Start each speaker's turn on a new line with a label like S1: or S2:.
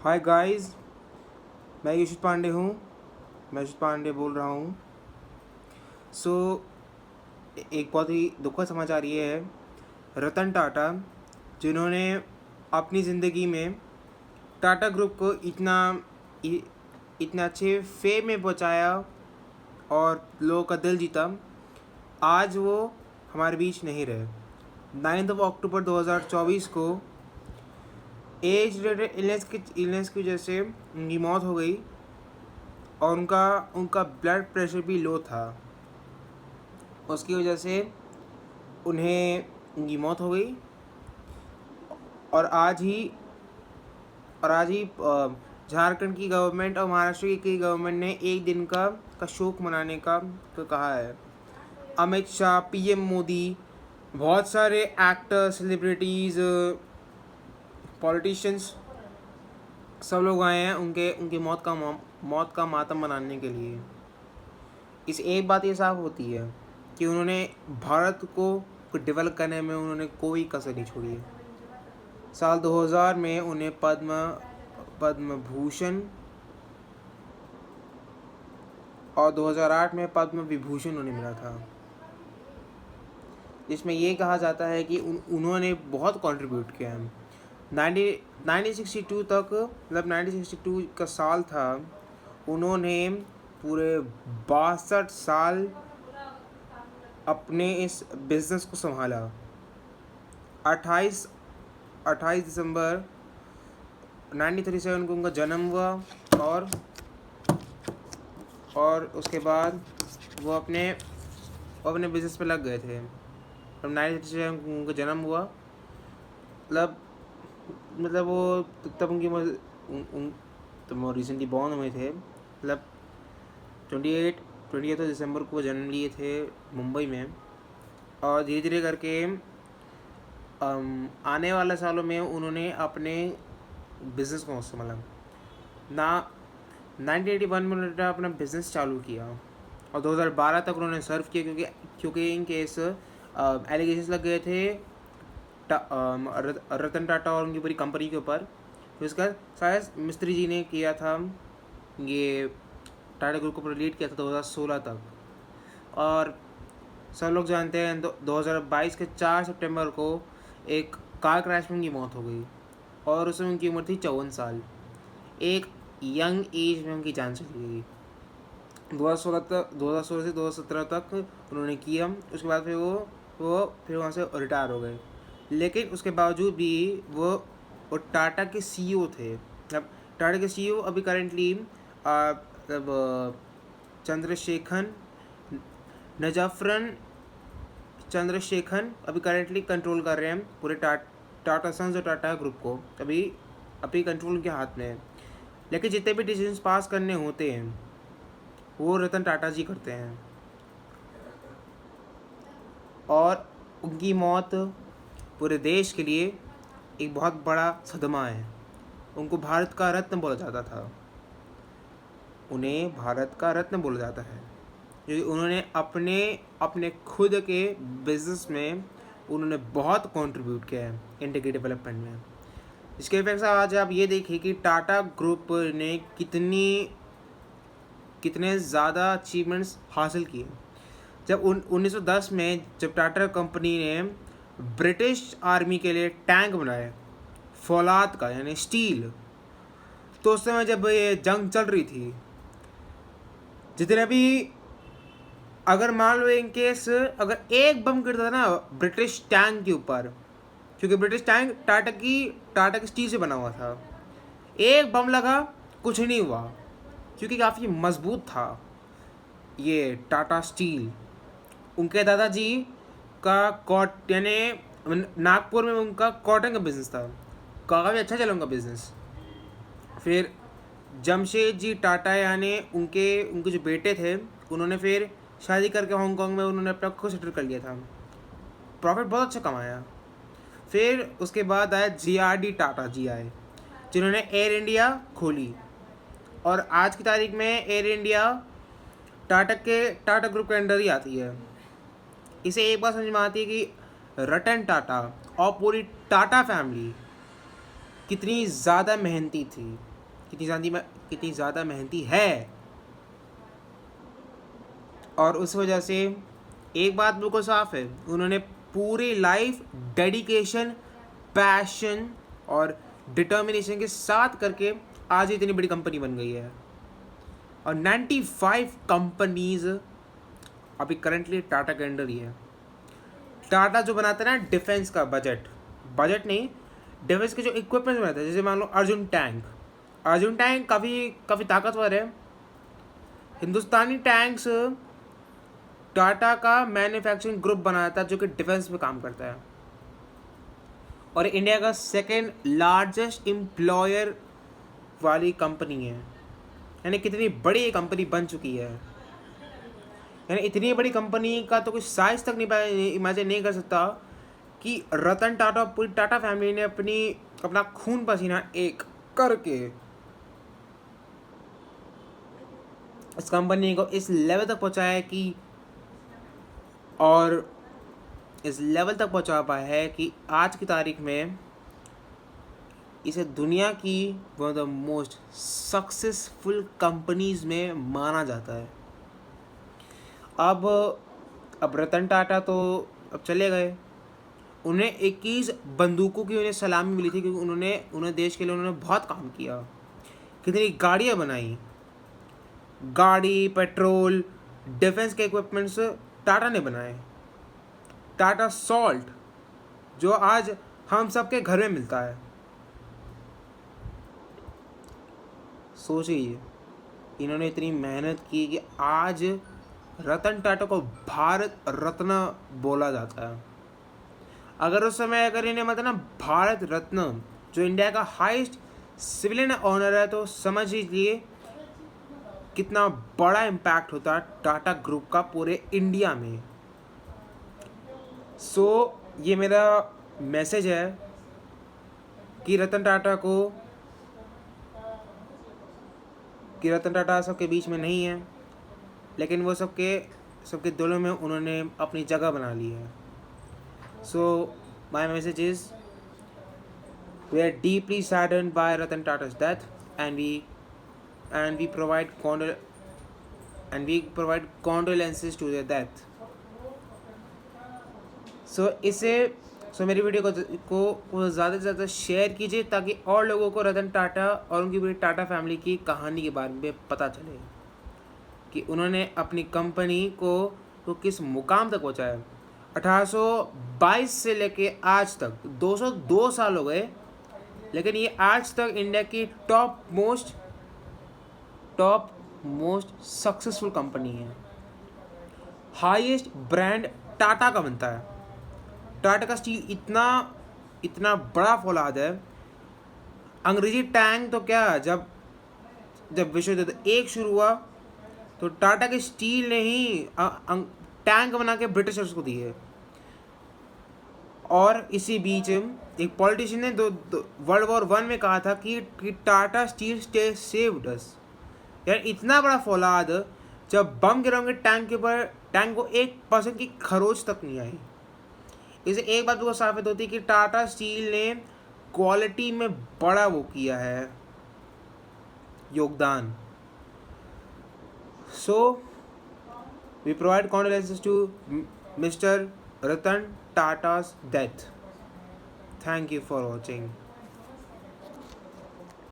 S1: Hi guys, मैं यशोद पांडे हूँ। मैं यशोद पांडे बोल रहा हूँ। सो एक बहुत ही दुखद समाचार ये है, रतन टाटा जिन्होंने अपनी ज़िंदगी में टाटा ग्रुप को इतना अच्छे फेम में पहुँचाया और लोगों का दिल जीता, आज वो हमारे बीच नहीं रहे। 9 अक्टूबर 2024 को एज रिलेटेड इलनेस की वजह से उनकी मौत हो गई और उनका ब्लड प्रेशर भी लो था। उसकी वजह से उनकी मौत हो गई और आज ही झारखंड की गवर्नमेंट और महाराष्ट्र की गवर्नमेंट ने एक दिन का शोक मनाने का कहा है। अमित शाह, पीएम मोदी, बहुत सारे एक्टर्स, सेलिब्रिटीज़, पॉलिटिशियंस, सब लोग आए हैं उनके मौत का मातम मनाने के लिए। इस एक बात ये साफ होती है कि उन्होंने भारत को डेवलप करने में उन्होंने कोई कसर नहीं छोड़ी है। साल 2000 में उन्हें पद्म भूषण और 2008 में पद्म विभूषण उन्हें मिला था, जिसमें ये कहा जाता है कि उन्होंने बहुत कंट्रीब्यूट किया है। 1962 तक, मतलब 1962 का साल था, उन्होंने पूरे 62 साल अपने इस बिज़नेस को संभाला। 28 दिसंबर 1937 को उनका जन्म हुआ और उसके बाद वो अपने बिज़नेस पे लग गए थे। 1937 को उनका जन्म हुआ, मतलब वो तब वो रिसेंटली बॉर्न हुए थे। मतलब 28 दिसंबर को जन्म लिए थे मुंबई में, और धीरे धीरे करके आने वाले सालों में उन्होंने अपने बिज़नेस को संभाला। 1981 में उन्होंने अपना बिज़नेस चालू किया और 2012 तक उन्होंने सर्व किया, क्योंकि इनके इस एलिगेशंस लग गए थे रतन टाटा और उनकी पूरी कंपनी के ऊपर। तो इसका शायद मिस्त्री जी ने किया था, ये टाटा ग्रुप को लीड किया था 2016 तक। और सब लोग जानते हैं 2022 के 4 सितंबर को एक कार क्रैश में उनकी मौत हो गई और उसमें उनकी उम्र थी 54 साल। एक यंग एज में उनकी जान चली गई। 2016 से 2017 तक उन्होंने किया। उसके बाद फिर वहाँ से रिटायर हो गए। लेकिन उसके बावजूद भी वो टाटा के सीईओ थे। अब टाटा के सीईओ अभी करेंटली चंद्रशेखरन अभी करेंटली कंट्रोल कर रहे हैं पूरे टाटा सन्स और टाटा ग्रुप को। अभी कंट्रोल उनके हाथ में है। लेकिन जितने भी डिसीजंस पास करने होते हैं वो रतन टाटा जी करते हैं, और उनकी मौत पूरे देश के लिए एक बहुत बड़ा सदमा है। उनको भारत का रत्न बोला जाता था, उन्हें भारत का रत्न बोला जाता है, क्योंकि उन्होंने अपने खुद के बिजनेस में उन्होंने बहुत कंट्रीब्यूट किया है इंडिया के डेवलपमेंट में। इसके इफेक्ट से आज आप ये देखिए कि टाटा ग्रुप ने कितने ज़्यादा अचीवमेंट्स हासिल किए। जब 1910 में जब टाटा कंपनी ने ब्रिटिश आर्मी के लिए टैंक बनाए, फौलाद का यानी स्टील, तो उस समय जब ये जंग चल रही थी, जितने भी, अगर मान लो इन केस अगर एक बम गिरता था ना ब्रिटिश टैंक के ऊपर, क्योंकि ब्रिटिश टैंक टाटा की स्टील से बना हुआ था, एक बम लगा कुछ नहीं हुआ, क्योंकि काफ़ी मजबूत था ये टाटा स्टील। उनके दादाजी का यानी नागपुर में उनका कॉटन का बिजनेस था, काफ़ी अच्छा चला उनका बिजनेस। फिर जमशेद जी टाटा यानी उनके जो बेटे थे, उन्होंने फिर शादी करके हांगकांग में उन्होंने अपना खुद सेटल कर लिया था, प्रॉफिट बहुत अच्छा कमाया। फिर उसके बाद आया GRD टाटा जी आए, जिन्होंने एयर इंडिया खोली, और आज की तारीख में एयर इंडिया टाटा ग्रुप के अंडर ही आती है। इसे एक बात समझ में आती है कि रतन टाटा और पूरी टाटा फैमिली कितनी ज़्यादा मेहनती थी। कितनी ज़्यादा मेहनती है। और उस वजह से एक बात बिल्कुल साफ है, उन्होंने पूरी लाइफ डेडिकेशन, पैशन और डिटर्मिनेशन के साथ करके आज इतनी बड़ी कंपनी बन गई है। और 95 कंपनीज अभी करंटली टाटा के अंडर ही है। टाटा जो बनाता है ना डिफेंस का बजट नहीं, डिफेंस के जो इक्विपमेंट बनाता है, जैसे मान लो अर्जुन टैंक काफ़ी ताकतवर है। हिंदुस्तानी टैंक्स टाटा का मैन्युफैक्चरिंग ग्रुप बनाता है जो कि डिफेंस में काम करता है, और इंडिया का सेकेंड लार्जेस्ट एम्प्लॉयर वाली कंपनी है। यानी कितनी बड़ी कंपनी बन चुकी है। यानी इतनी बड़ी कंपनी का तो कोई साइज तक नहीं इमेजिन नहीं कर सकता कि रतन टाटा, पूरी टाटा फैमिली ने अपना खून पसीना एक करके इस कंपनी को इस लेवल तक पहुंचाया है कि, और इस लेवल तक पहुंचा पाया है कि आज की तारीख में इसे दुनिया की one of the most successful companies में माना जाता है। अब रतन टाटा तो अब चले गए। उन्हें 21 बंदूकों की उन्हें सलामी मिली थी, क्योंकि उन्होंने देश के लिए उन्होंने बहुत काम किया। कितनी गाड़ियाँ बनाई, गाड़ी, पेट्रोल, डिफेंस के इक्विपमेंट्स टाटा ने बनाए। टाटा सॉल्ट जो आज हम सबके घर में मिलता है। सोचिए, इन्होंने इतनी मेहनत की कि आज रतन टाटा को भारत रत्न बोला जाता है। अगर उस समय इन्हें मतलब ना भारत रत्न, जो इंडिया का हाईएस्ट सिविलियन ऑनर है, तो समझ लीजिए कितना बड़ा इम्पैक्ट होता है टाटा ग्रुप का पूरे इंडिया में। ये मेरा मैसेज है कि रतन टाटा सबके बीच में नहीं है, लेकिन वो सबके दिलों में उन्होंने अपनी जगह बना ली है। My message is, we are deeply saddened by Ratan Tata's death, and we provide condolences to their death. मेरी वीडियो को ज़्यादा से ज़्यादा शेयर कीजिए, ताकि और लोगों को रतन टाटा और उनकी पूरी टाटा फैमिली की कहानी के बारे में पता चले कि उन्होंने अपनी कंपनी को किस मुकाम तक पहुंचाया। 1822 से लेके आज तक 202 साल हो गए, लेकिन ये आज तक इंडिया की टॉप मोस्ट सक्सेसफुल कंपनी है। हाईएस्ट ब्रांड टाटा का बनता है। टाटा का स्टील इतना बड़ा फौलाद है। अंग्रेजी टैंक तो क्या, जब विश्व युद्ध एक शुरू हुआ तो टाटा के स्टील ने ही टैंक बना के ब्रिटिशर्स को दिए। और इसी बीच एक पॉलिटिशियन ने वर्ल्ड वॉर 1 में कहा था कि टाटा स्टील सेव्ड अस। यार इतना बड़ा फौलाद, जब बम गिराओगे टैंक के ऊपर, टैंक को 1% की खरोच तक नहीं आई। इसे एक बात को साबित होती है कि टाटा स्टील ने क्वालिटी में बड़ा वो किया है योगदान। We provide condolences to Mr. Ratan Tata's death. Thank you for watching.